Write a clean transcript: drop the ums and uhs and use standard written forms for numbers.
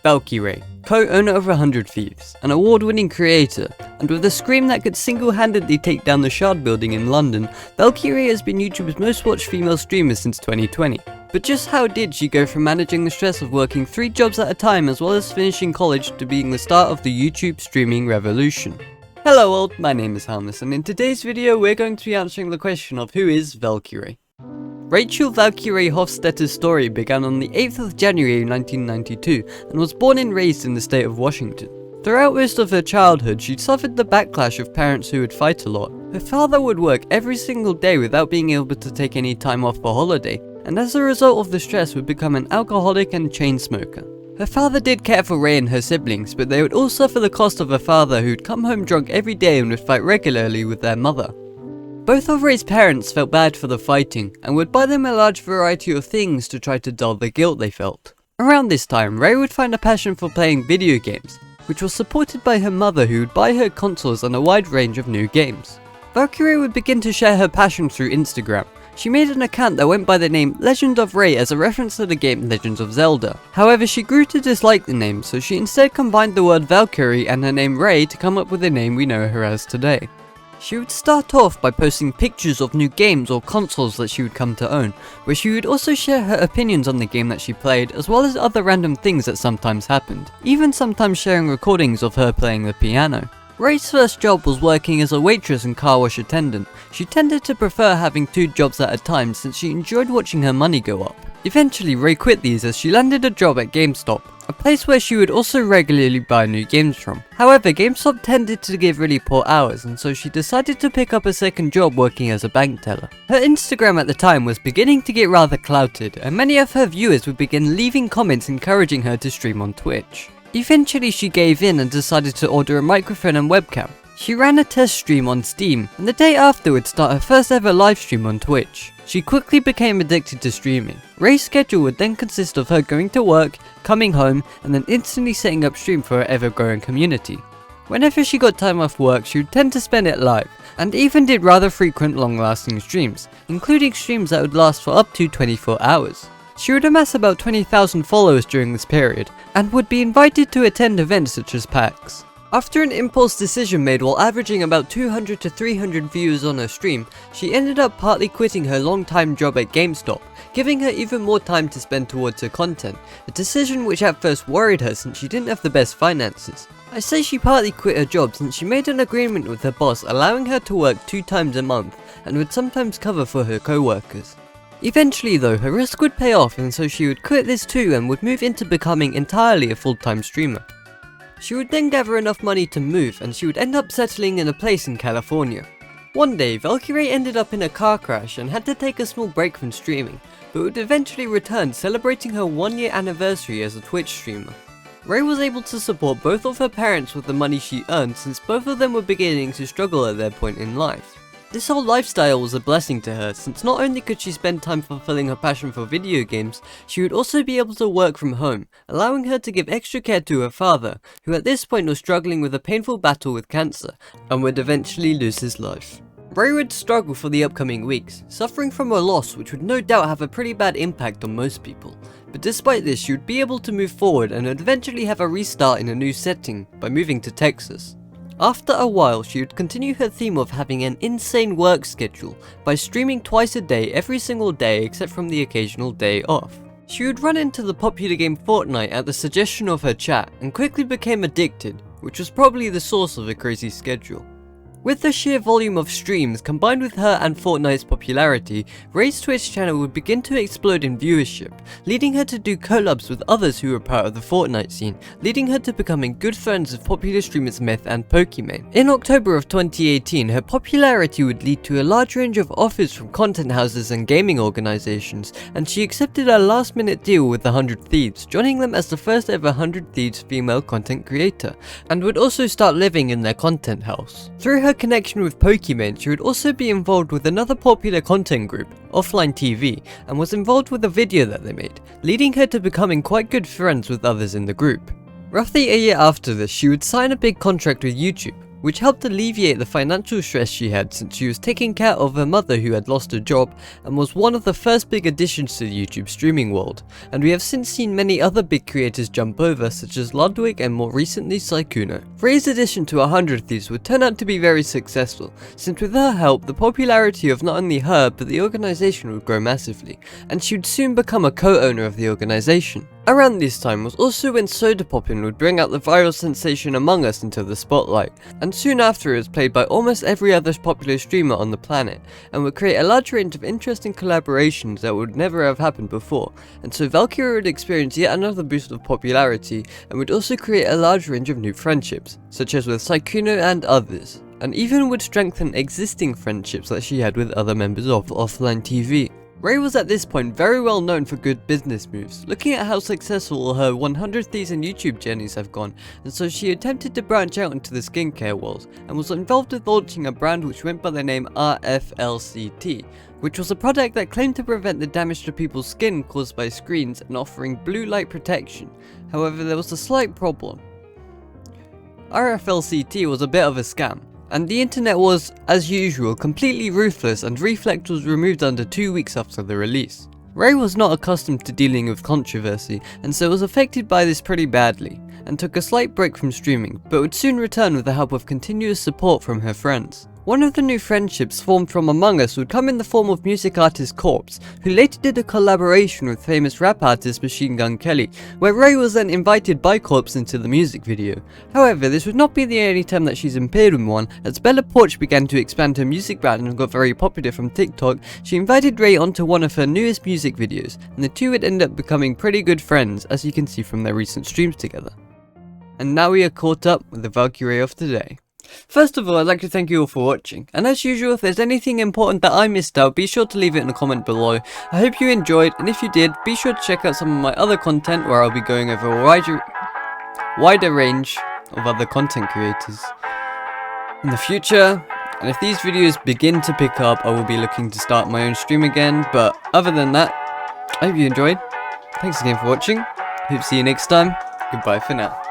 Valkyrae, co-owner of 100 Thieves, an award-winning creator, and with a scream that could single-handedly take down the Shard building in London, Valkyrae has been YouTube's most watched female streamer since 2020. But just how did she go from managing the stress of working 3 jobs at a time as well as finishing college to being the start of the YouTube streaming revolution? Hello world, my name is Harness, and in today's video we're going to be answering the question of who is Valkyrae. Rachel Valkyrae Hofstetter's story began on the 8th of January 1992 and was born and raised in the state of Washington. Throughout most of her childhood, she suffered the backlash of parents who would fight a lot. Her father would work every single day without being able to take any time off for holiday, and as a result of the stress would become an alcoholic and chain smoker. Her father did care for Ray and her siblings, but they would all suffer the cost of a father who'd come home drunk every day and would fight regularly with their mother. Both of Ray's parents felt bad for the fighting, and would buy them a large variety of things to try to dull the guilt they felt. Around this time, Ray would find a passion for playing video games, which was supported by her mother who would buy her consoles and a wide range of new games. Valkyrae would begin to share her passion through Instagram. She made an account that went by the name Legend of Ray as a reference to the game Legends of Zelda. However, she grew to dislike the name, so she instead combined the word Valkyrie and her name Ray to come up with the name we know her as today. She would start off by posting pictures of new games or consoles that she would come to own, where she would also share her opinions on the game that she played, as well as other random things that sometimes happened, even sometimes sharing recordings of her playing the piano. Ray's first job was working as a waitress and car wash attendant. She tended to prefer having 2 jobs at a time since she enjoyed watching her money go up. Eventually, Ray quit these as she landed a job at GameStop, a place where she would also regularly buy new games from. However, GameStop tended to give really poor hours, and so she decided to pick up a second job working as a bank teller. Her Instagram at the time was beginning to get rather clouded, and many of her viewers would begin leaving comments encouraging her to stream on Twitch. Eventually, she gave in and decided to order a microphone and webcam. She ran a test stream on Steam, and the day after would start her first ever live stream on Twitch. She quickly became addicted to streaming. Ray's schedule would then consist of her going to work, coming home, and then instantly setting up stream for her ever-growing community. Whenever she got time off work, she would tend to spend it live, and even did rather frequent long-lasting streams, including streams that would last for up to 24 hours. She would amass about 20,000 followers during this period, and would be invited to attend events such as PAX. After an impulse decision made while averaging about 200 to 300 views on her stream, she ended up partly quitting her long-time job at GameStop, giving her even more time to spend towards her content, a decision which at first worried her since she didn't have the best finances. I say she partly quit her job since she made an agreement with her boss allowing her to work 2 times a month, and would sometimes cover for her co-workers. Eventually though, her risk would pay off, and so she would quit this too and would move into becoming entirely a full-time streamer. She would then gather enough money to move, and she would end up settling in a place in California. One day, Valkyrae ended up in a car crash and had to take a small break from streaming, but would eventually return celebrating her 1-year anniversary as a Twitch streamer. Ray was able to support both of her parents with the money she earned since both of them were beginning to struggle at their point in life. This whole lifestyle was a blessing to her since not only could she spend time fulfilling her passion for video games, she would also be able to work from home, allowing her to give extra care to her father, who at this point was struggling with a painful battle with cancer, and would eventually lose his life. Ray would struggle for the upcoming weeks, suffering from a loss which would no doubt have a pretty bad impact on most people. But despite this, she would be able to move forward and would eventually have a restart in a new setting by moving to Texas. After a while, she would continue her theme of having an insane work schedule by streaming twice a day every single day except from the occasional day off. She would run into the popular game Fortnite at the suggestion of her chat and quickly became addicted, which was probably the source of her crazy schedule. With the sheer volume of streams combined with her and Fortnite's popularity, Ray's Twitch channel would begin to explode in viewership, leading her to do collabs with others who were part of the Fortnite scene, leading her to becoming good friends with popular streamers Myth and Pokimane. In October of 2018, her popularity would lead to a large range of offers from content houses and gaming organizations, and she accepted a last-minute deal with the 100 Thieves, joining them as the first ever 100 Thieves female content creator, and would also start living in their content house. Through her connection with Pokimane, she would also be involved with another popular content group, Offline TV, and was involved with a video that they made, leading her to becoming quite good friends with others in the group. Roughly a year after this, she would sign a big contract with YouTube, which helped alleviate the financial stress she had since she was taking care of her mother who had lost her job, and was one of the first big additions to the YouTube streaming world. And we have since seen many other big creators jump over, such as Ludwig and more recently Sykkuno. Ray's addition to 100 Thieves would turn out to be very successful, since with her help, the popularity of not only her but the organisation would grow massively, and she would soon become a co-owner of the organisation. Around this time was also when Soda Poppin would bring out the viral sensation Among Us into the spotlight, and soon after it was played by almost every other popular streamer on the planet, and would create a large range of interesting collaborations that would never have happened before, and so Valkyrae would experience yet another boost of popularity, and would also create a large range of new friendships, such as with Sykkuno and others, and even would strengthen existing friendships that she had with other members of offline TV. Ray was at this point very well known for good business moves, looking at how successful her 100 Thieves and YouTube journeys have gone, and so she attempted to branch out into the skincare world, and was involved with launching a brand which went by the name RFLCT, which was a product that claimed to prevent the damage to people's skin caused by screens and offering blue light protection. However, there was a slight problem. RFLCT was a bit of a scam, and the internet was, as usual, completely ruthless, and Reflect was removed under 2 weeks after the release. Ray was not accustomed to dealing with controversy, and so was affected by this pretty badly, and took a slight break from streaming, but would soon return with the help of continuous support from her friends. One of the new friendships formed from Among Us would come in the form of music artist Corpse, who later did a collaboration with famous rap artist Machine Gun Kelly, where Ray was then invited by Corpse into the music video. However, this would not be the only time that she's appeared in one, as Bella Porch began to expand her music brand and got very popular from TikTok. She invited Ray onto one of her newest music videos, and the two would end up becoming pretty good friends, as you can see from their recent streams together. And now we are caught up with the Valkyrae of today. First of all, I'd like to thank you all for watching, and as usual, if there's anything important that I missed out, be sure to leave it in a comment below. I hope you enjoyed, and if you did, be sure to check out some of my other content where I'll be going over a wider range of other content creators in the future. And if these videos begin to pick up, I will be looking to start my own stream again, but other than that, I hope you enjoyed. Thanks again for watching, hope to see you next time, goodbye for now.